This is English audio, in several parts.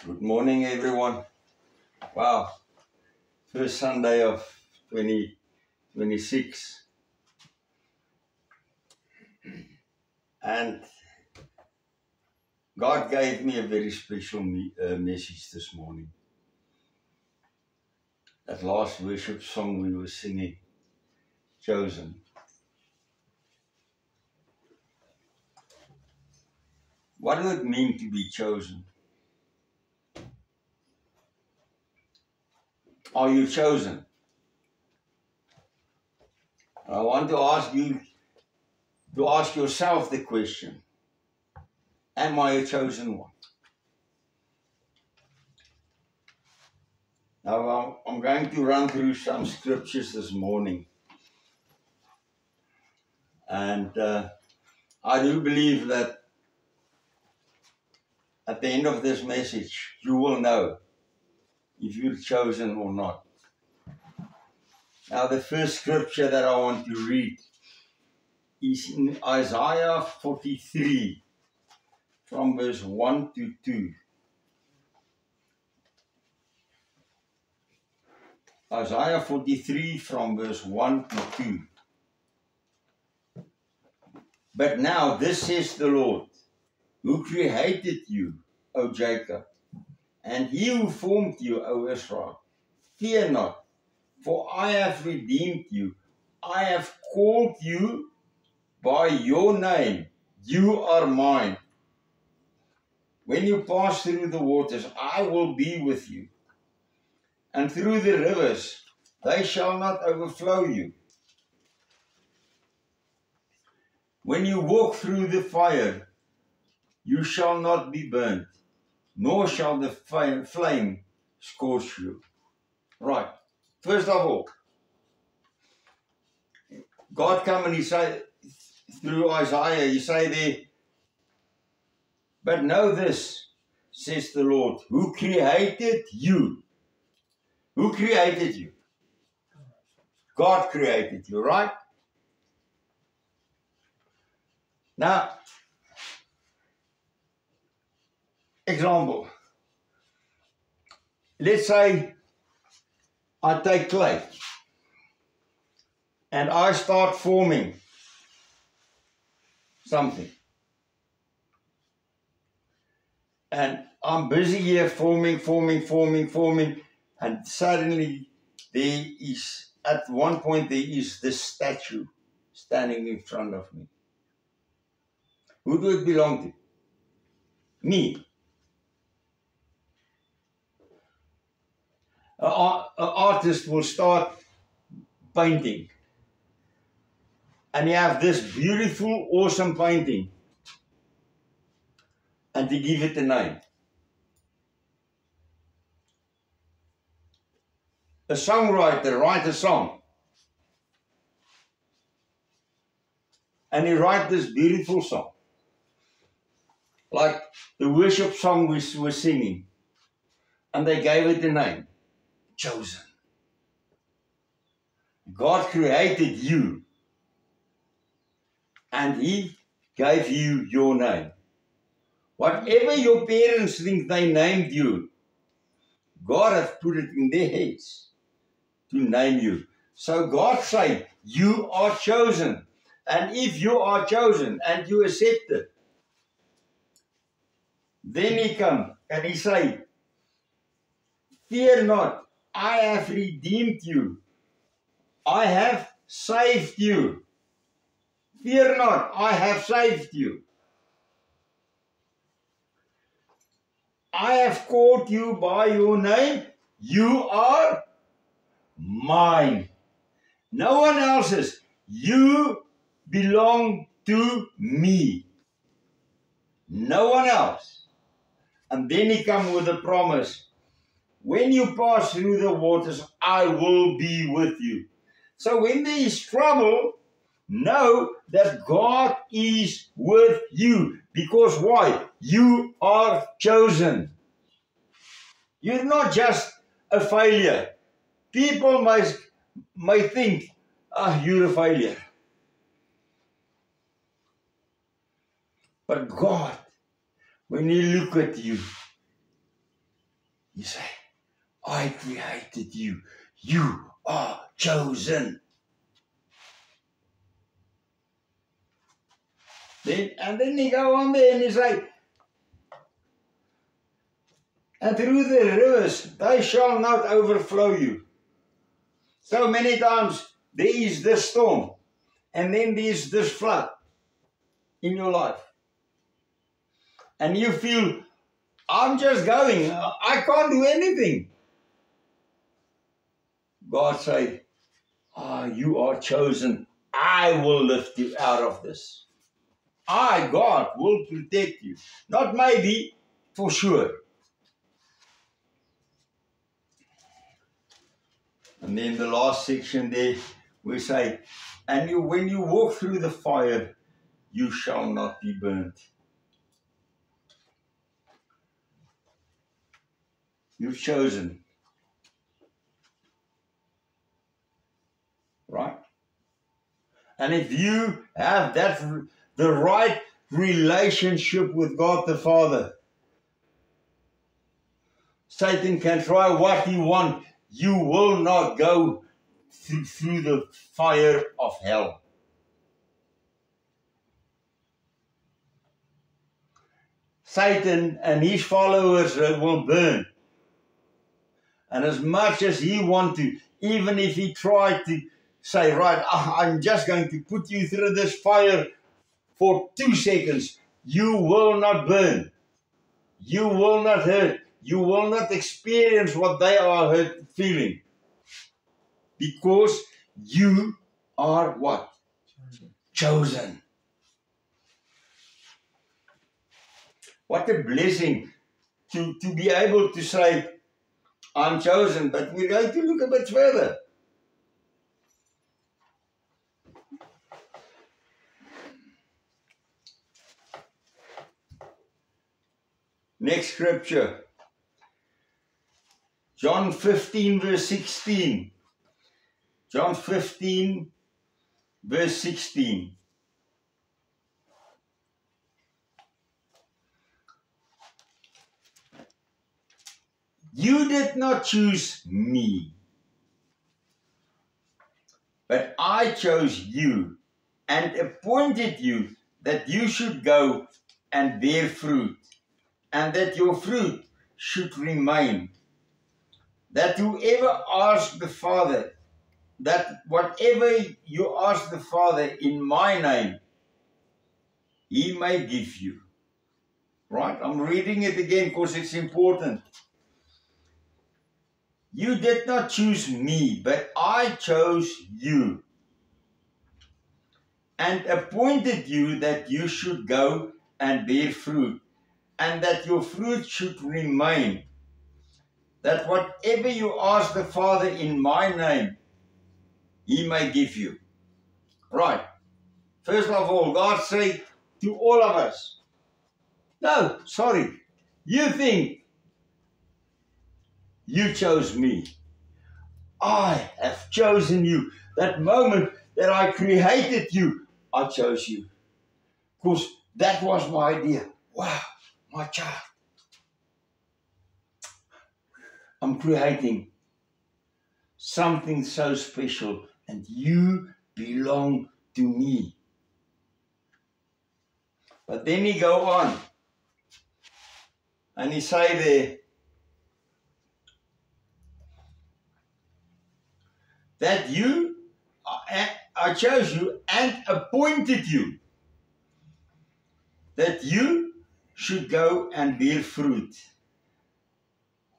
Good morning, everyone. Wow, first Sunday of 2026. And God gave me a very special message this morning. That last worship song we were singing, Chosen. What does it mean to be chosen? Are you chosen? I want to ask you to ask yourself the question, am I a chosen one? Now, I'm going to run through some scriptures this morning. And I do believe that at the end of this message, you will know if you're chosen or not. Now, the first scripture that I want to read is in Isaiah 43, from verse 1 to 2. Isaiah 43, from verse 1 to 2. But now this says the Lord, who created you, O Jacob, and he who formed you, O Israel. Fear not, for I have redeemed you. I have called you by your name. You are mine. When you pass through the waters, I will be with you. And through the rivers, they shall not overflow you. When you walk through the fire, you shall not be burnt, nor shall the flame scorch you. Right. First of all, God come and he say, through Isaiah, he say there, but know this, says the Lord, who created you. Who created you? God created you, right? Now, example. Let's say I take clay and I start forming something. And I'm busy here forming, and suddenly there is, at one point there is this statue standing in front of me. Who do it belong to? Me. An artist will start painting. And you have this beautiful, awesome painting. And to give it a name. A songwriter writes a song. And he writes this beautiful song. Like the worship song we were singing. And they gave it a name. Chosen. God created you. And he gave you your name. Whatever your parents think they named you, God has put it in their heads to name you. So God say, you are chosen. And if you are chosen and you accept it, then he come and he say, fear not, I have redeemed you. I have saved you. Fear not, I have saved you. I have called you by your name. You are mine. No one else's. You belong to me. No one else. And then he comes with a promise. When you pass through the waters, I will be with you. So when there is trouble, know that God is with you. Because why? You are chosen. You're not just a failure. People may think, you're a failure. But God, when He look at you, You say, I created you. You are chosen. Then you go on there and you say, and through the rivers, they shall not overflow you. So many times there is this storm, and then there's this flood in your life. And you feel, I'm just going, I can't do anything. God say, you are chosen. I will lift you out of this. I, God, will protect you. Not maybe, for sure. And then the last section there, we say, and when you walk through the fire, you shall not be burnt. You've chosen. Right? And if you have the right relationship with God the Father, Satan can try what he wants. You will not go through the fire of hell. Satan and his followers will burn. And as much as he wants to, even if he tried to say, right, I'm just going to put you through this fire for 2 seconds, you will not burn. You will not hurt. You will not experience what they are feeling. Because you are what? Chosen. What a blessing to be able to say, I'm chosen. But we're going to look a bit further. Next scripture. John 15 verse 16. John 15 verse 16. You did not choose me, but I chose you and appointed you that you should go and bear fruit, and that your fruit should remain. That whoever asks the Father, that whatever you ask the Father in my name, he may give you. Right? I'm reading it again because it's important. You did not choose me, but I chose you and appointed you that you should go and bear fruit, and that your fruit should remain. That whatever you ask the Father in my name, he may give you. Right. First of all, God said to all of us, no, sorry, you think you chose me. I have chosen you. That moment that I created you, I chose you. Because that was my idea. Wow, my child. I'm creating something so special, and you belong to me. But then he go on, and he say there, that I chose you and appointed you, that you should go and bear fruit,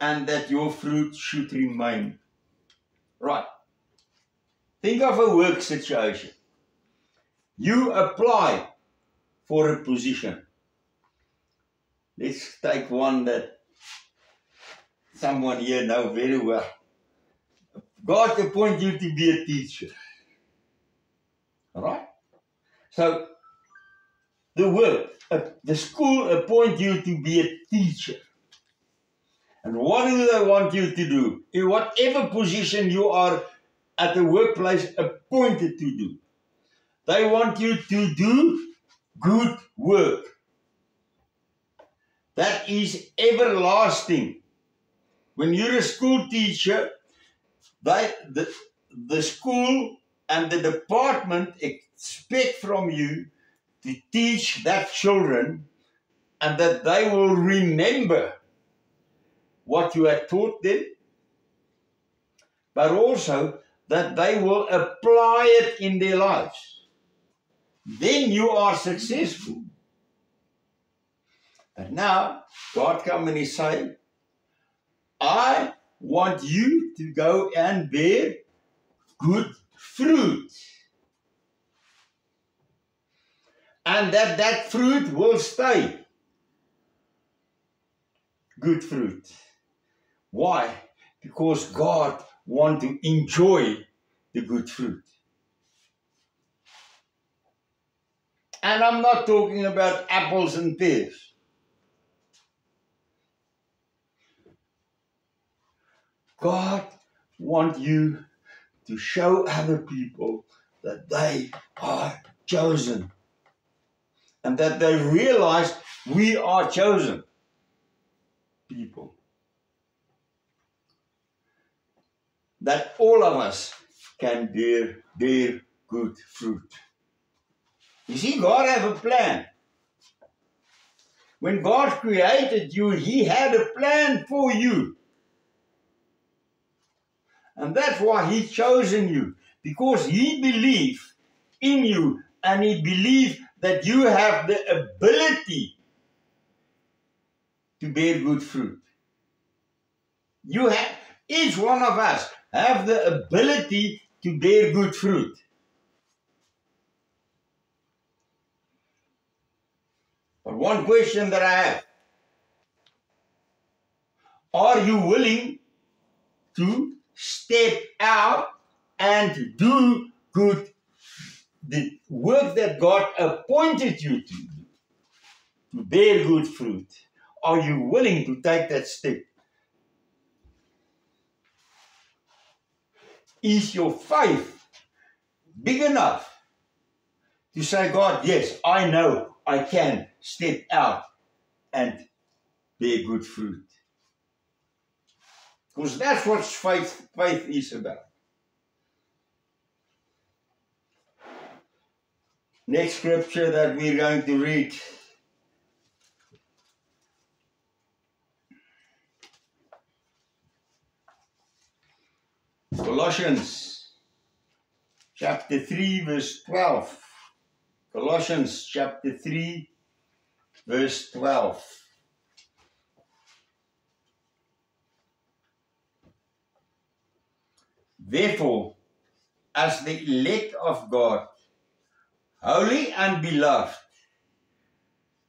and that your fruit should remain. Right. Think of a work situation. You apply for a position. Let's take one that someone here knows very well. God appointed you to be a teacher. Alright? So, the school appoint you to be a teacher. And what do they want you to do? In whatever position you are at the workplace appointed to do, they want you to do good work. That is everlasting. When you're a school teacher, the school and the department expect from you to teach that children and that they will remember what you have taught them, but also that they will apply it in their lives. Then you are successful. But now, God comes and He says, I want you to go and bear good fruit. And that fruit will stay good fruit. Why? Because God wants to enjoy the good fruit. And I'm not talking about apples and pears. God wants you to show other people that they are chosen. And that they realize we are chosen people. That all of us can bear good fruit. You see, God has a plan. When God created you, He had a plan for you. And that's why He's chosen you. Because He believed in you and He believed that you have the ability to bear good fruit. You have, each one of us have the ability to bear good fruit. But one question that I have, are you willing to step out and do the work that God appointed you to do, to bear good fruit? Are you willing to take that step? Is your faith big enough to say, God, yes, I know I can step out and bear good fruit? Because that's what faith is about. Next scripture that we're going to read. Colossians chapter 3 verse 12. Colossians chapter 3 verse 12. Therefore, as the elect of God, holy and beloved,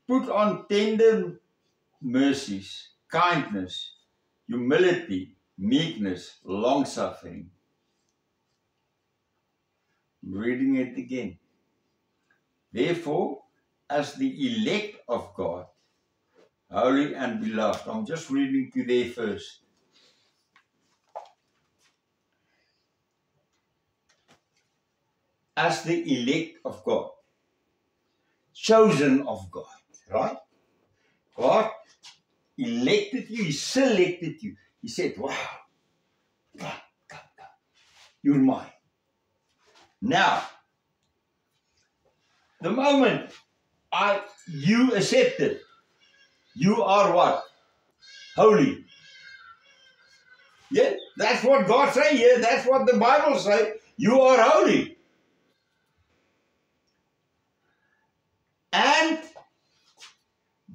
put on tender mercies, kindness, humility, meekness, long-suffering. I'm reading it again. Therefore, as the elect of God, holy and beloved. I'm just reading to there first. As the elect of God, chosen of God, right? God elected you, He selected you. He said, wow, come. You're mine. Now, the moment you accepted, you are what? Holy. Yeah, that's what God say here. That's what the Bible say. You are holy. And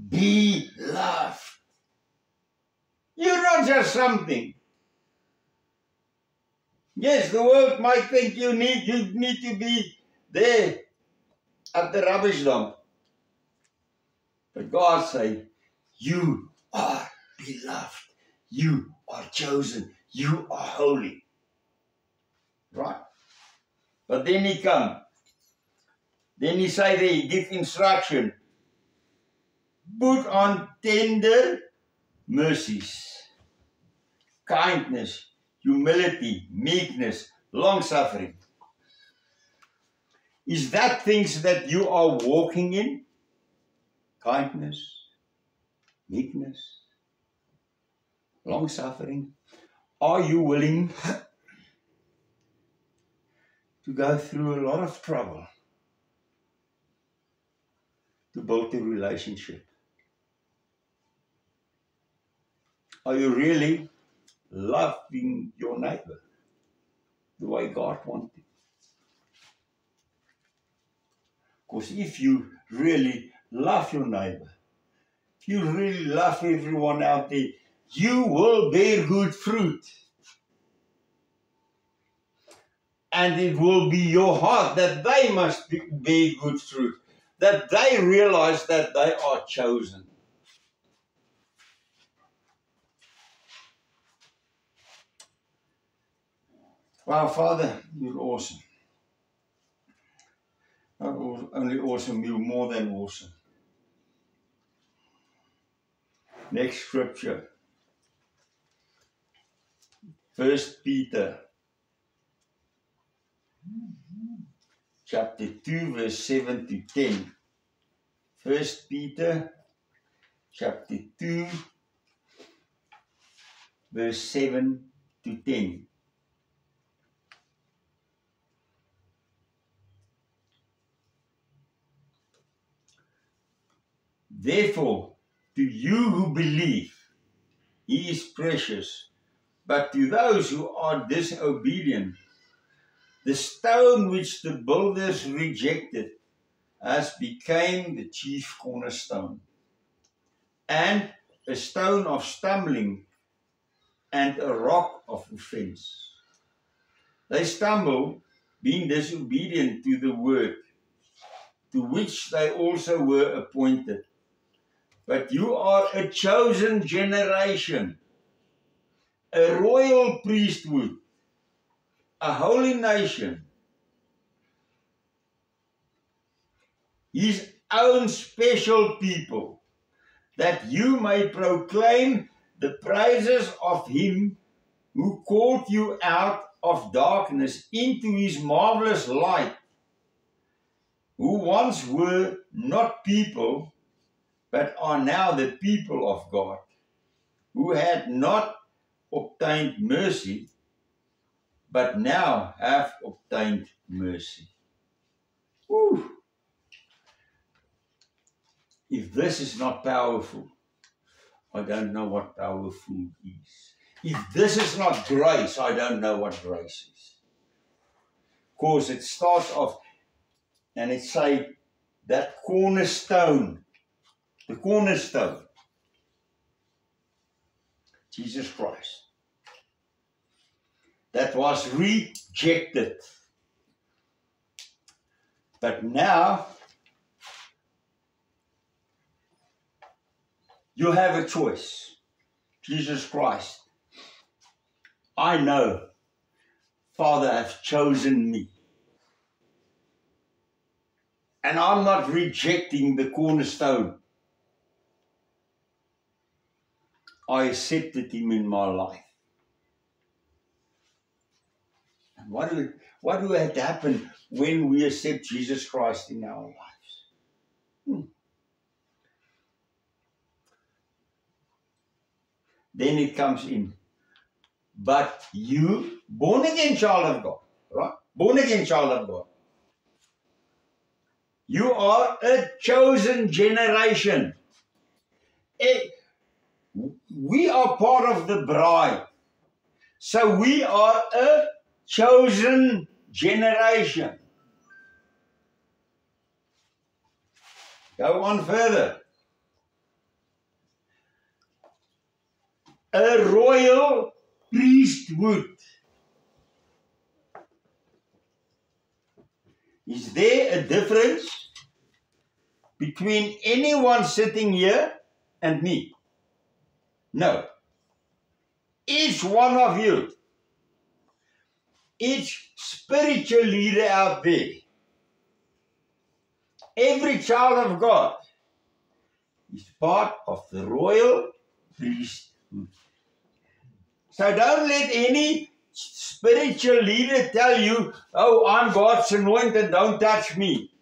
beloved. You're not just something. Yes, the world might think you need to be there at the rubbish dump. But God say, you are beloved. You are chosen. You are holy. Right? But then He come. Then He say there, He give instruction. Put on tender mercies, kindness, humility, meekness, long-suffering. Is that things that you are walking in? Kindness, meekness, long-suffering. Are you willing to go through a lot of trouble to build a relationship? Are you really loving your neighbor the way God wanted? Because if you really love your neighbor, if you really love everyone out there, you will bear good fruit. And it will be your heart that they must bear good fruit, that they realize that they are chosen. Wow, Father, you're awesome. Not only awesome, you're more than awesome. Next scripture. 1 Peter chapter 2 verse 7 to 10. 1 Peter chapter 2 verse 7 to 10. Therefore, to you who believe, he is precious, but to those who are disobedient, the stone which the builders rejected has become the chief cornerstone, and a stone of stumbling and a rock of offense. They stumble, being disobedient to the word, to which they also were appointed. But you are a chosen generation, a royal priesthood, a holy nation, his own special people, that you may proclaim the praises of him who called you out of darkness into his marvelous light, who once were not people, but are now the people of God, who had not obtained mercy, but now have obtained mercy. Whew. If this is not powerful, I don't know what powerful is. If this is not grace, I don't know what grace is. Because it starts off and it says that cornerstone, the cornerstone, Jesus Christ, that was rejected. But now you have a choice. Jesus Christ, I know, Father, has chosen me. And I'm not rejecting the cornerstone. I accepted him in my life. And what will happen when we accept Jesus Christ in our lives? Then it comes in. But you, born again child of God, right? Born again child of God. You are a chosen generation. We are part of the bride. So we are a chosen generation. Go on further. A royal priesthood. Is there a difference between anyone sitting here and me? No. Each one of you, each spiritual leader out there, every child of God is part of the royal priesthood. So don't let any spiritual leader tell you, oh, I'm God's anointed, don't touch me.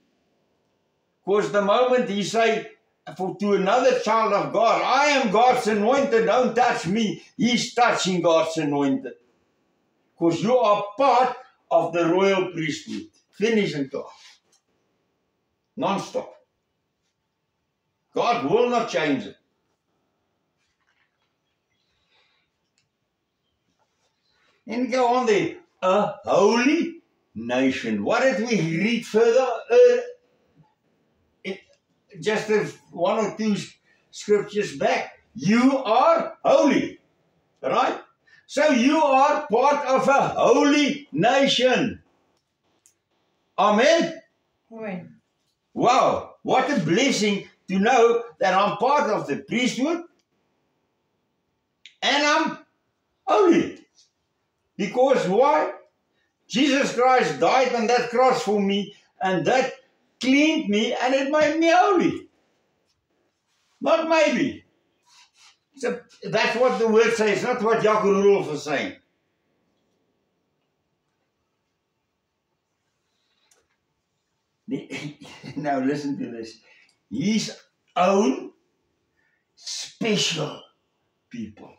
Because the moment he say, to another child of God, I am God's anointed, don't touch me. He's touching God's anointed. Because you are part of the royal priesthood. Finish and go. Non-stop. God will not change it. And go on there. A holy nation. What did we read further? Just one or two scriptures back. You are holy. Right? So you are part of a holy nation. Amen? Amen. Wow. What a blessing to know that I'm part of the priesthood and I'm holy. Because why? Jesus Christ died on that cross for me and that cleaned me and it made me holy. Not maybe. So that's what the word says, not what Jacob Rudolph is saying. Now listen to this. His own special people.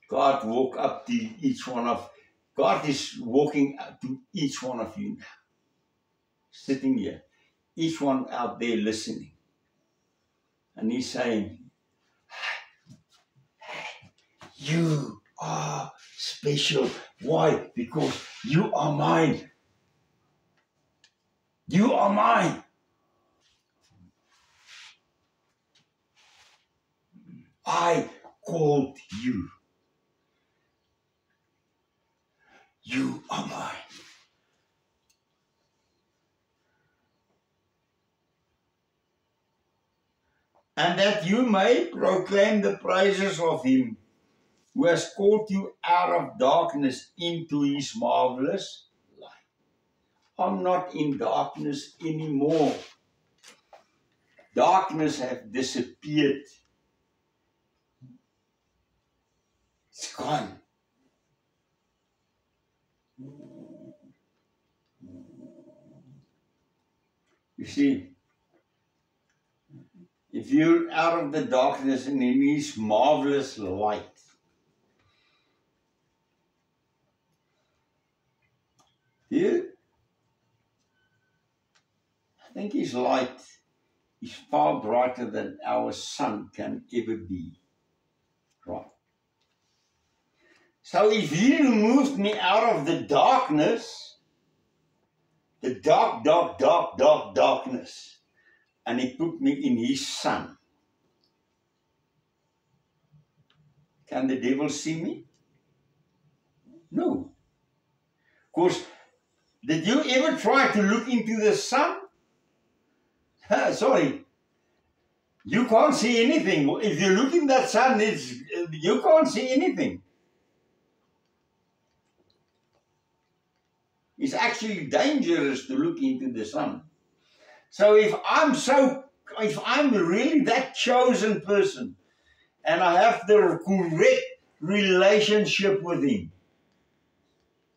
God walk up to each one of, God is walking up to each one of you now. Sitting here. Each one out there listening. And he's saying, you are special. Why? Because you are mine. You are mine. I called you. You are mine. And that you may proclaim the praises of him who has called you out of darkness into his marvelous light. I'm not in darkness anymore. Darkness has disappeared. It's gone. You see, if you're out of the darkness and in his marvelous light, here, I think his light is far brighter than our sun can ever be. Right. So if he removed me out of the darkness, the darkness, and he put me in his sun, can the devil see me? No. Of course, did you ever try to look into the sun? Sorry. You can't see anything. If you look in that sun, you can't see anything. It's actually dangerous to look into the sun. So if I'm really that chosen person, and I have the correct relationship with him,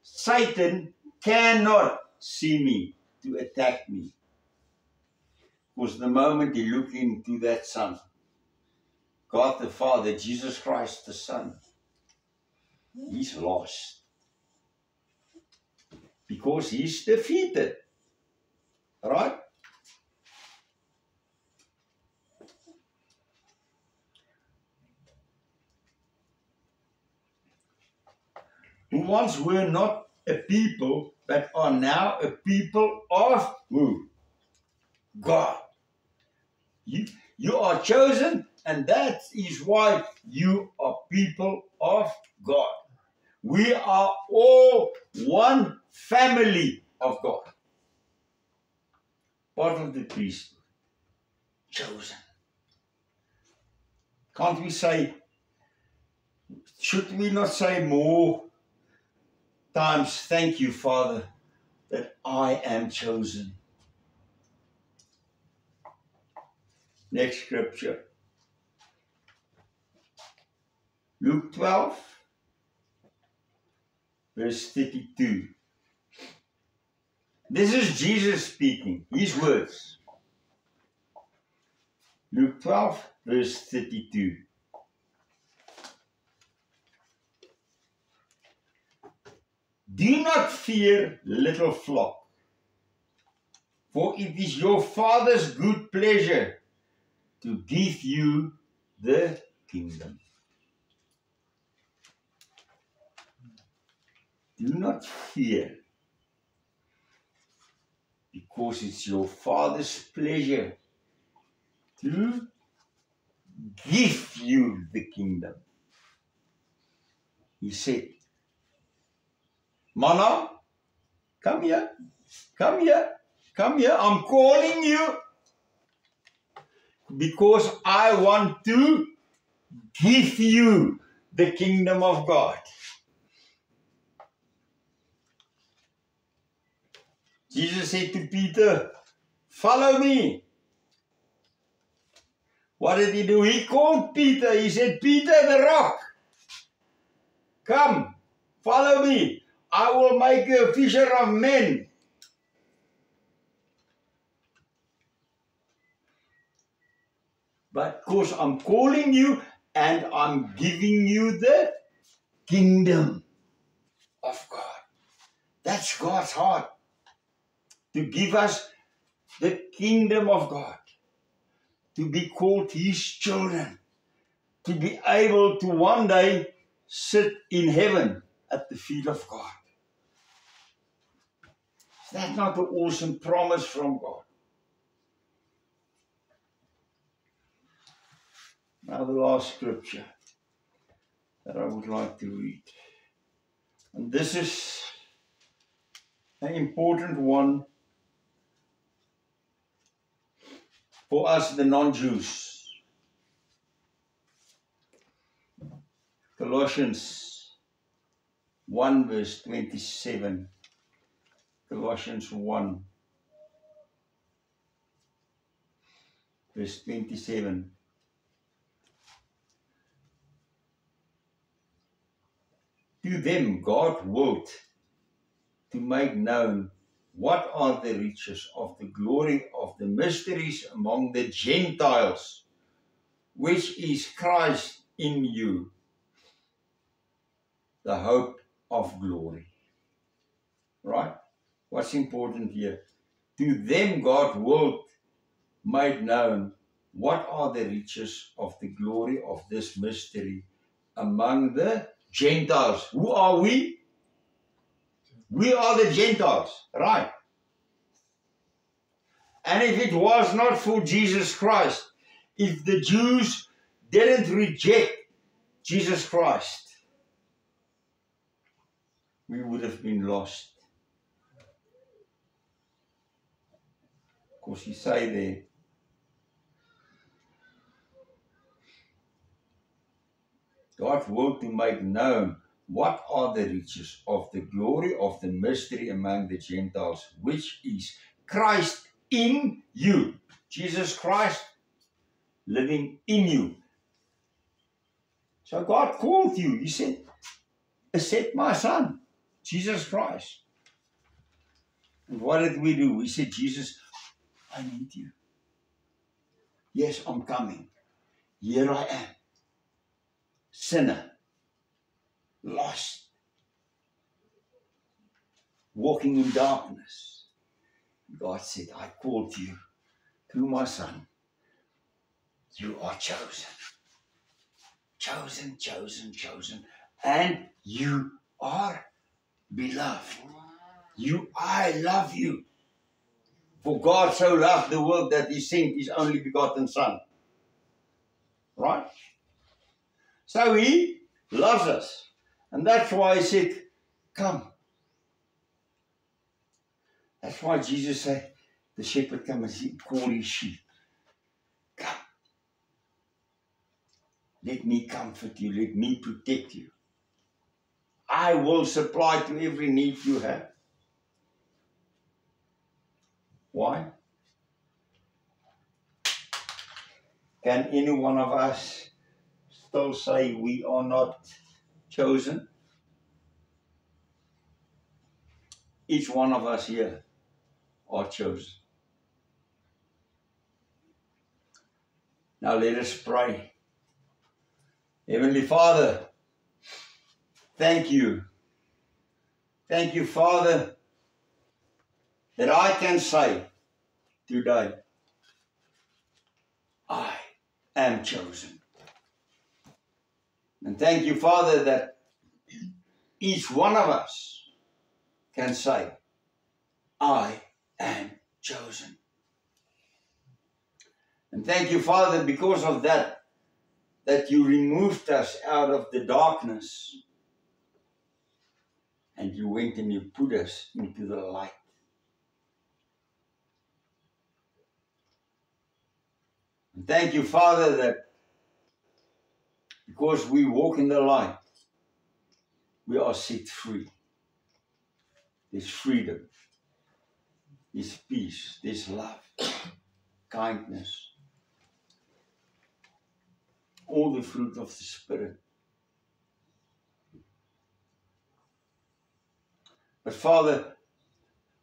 Satan cannot see me to attack me. Because the moment he looked into that sun, God the Father, Jesus Christ the Son, he's lost. Because he's defeated. Right? Who once were not a people, but are now a people of who? God. You are chosen, and that is why you are people of God. We are all one family of God. Part of the priesthood. Chosen. Can't we say, should we not say more times, thank you, Father, that I am chosen? Next scripture. Luke 12, verse 32. This is Jesus speaking, his words. Luke 12, verse 32. Do not fear, little flock, for it is your Father's good pleasure to give you the kingdom. Do not fear, because it's your Father's pleasure to give you the kingdom. He said, Mana, come here, come here, come here. I'm calling you because I want to give you the kingdom of God. Jesus said to Peter, follow me. What did he do? He called Peter. He said, Peter the rock, come, follow me. I will make you a fisher of men. But because I'm calling you and I'm giving you the kingdom of God. That's God's heart. To give us the kingdom of God. To be called His children. To be able to one day sit in heaven at the feet of God. Is that not an awesome promise from God? Now the last scripture that I would like to read. And this is an important one for us, the non-Jews. Colossians 1 verse 27. Colossians 1 verse 27. To them God willed to make known what are the riches of the glory of the mysteries among the Gentiles, which is Christ in you, the hope of glory. Right? What's important here? To them God willed made known what are the riches of the glory of this mystery among the Gentiles. Who are we? We are the Gentiles, right? And if it was not for Jesus Christ, if the Jews didn't reject Jesus Christ, we would have been lost. Because he say there, God willed to make known what are the riches of the glory of the mystery among the Gentiles, which is Christ in you. Jesus Christ living in you. So God called you. He said, accept my son, Jesus Christ. And what did we do? We said, Jesus, I need you. Yes, I'm coming. Here I am. Sinner. Lost. Walking in darkness. God said, I called you through my son. You are chosen. Chosen, chosen, chosen. And you are beloved. I love you. For God so loved the world that He sent His only begotten Son. Right? So He loves us. And that's why He said, come. That's why Jesus said, the shepherd come and call his sheep. Come. Let me comfort you. Let me protect you. I will supply to every need you have. Why? Can any one of us still say we are not chosen? Each one of us here are chosen. Now let us pray. Heavenly Father, thank you. Thank you, Father, that I can say today, I am chosen. And thank you, Father, that each one of us can say, I am chosen. And thank you, Father, because of that you removed us out of the darkness and you went and you put us into the light. And thank you, Father, that because we walk in the light, we are set free. There's freedom, there's peace, there's love, kindness, all the fruit of the Spirit. But Father,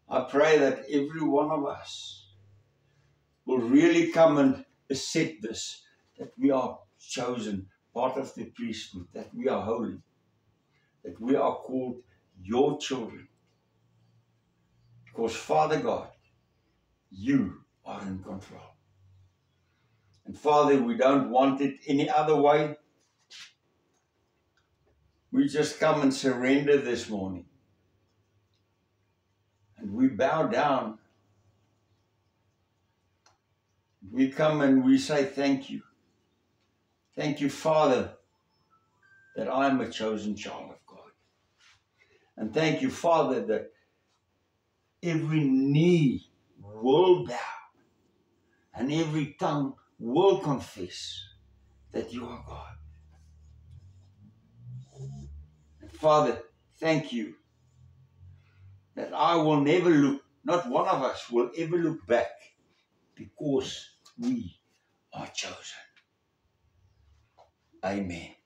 I pray that every one of us will really come and accept this, that we are chosen, part of the priesthood, that we are holy, that we are called your children. Because Father God, you are in control. And Father, we don't want it any other way. We just come and surrender this morning. And we bow down. We come and we say thank you. Thank you, Father, that I am a chosen child of God. And thank you, Father, that every knee will bow and every tongue will confess that you are God. And Father, thank you that I will never look, not one of us will ever look back, because we are chosen. Amen.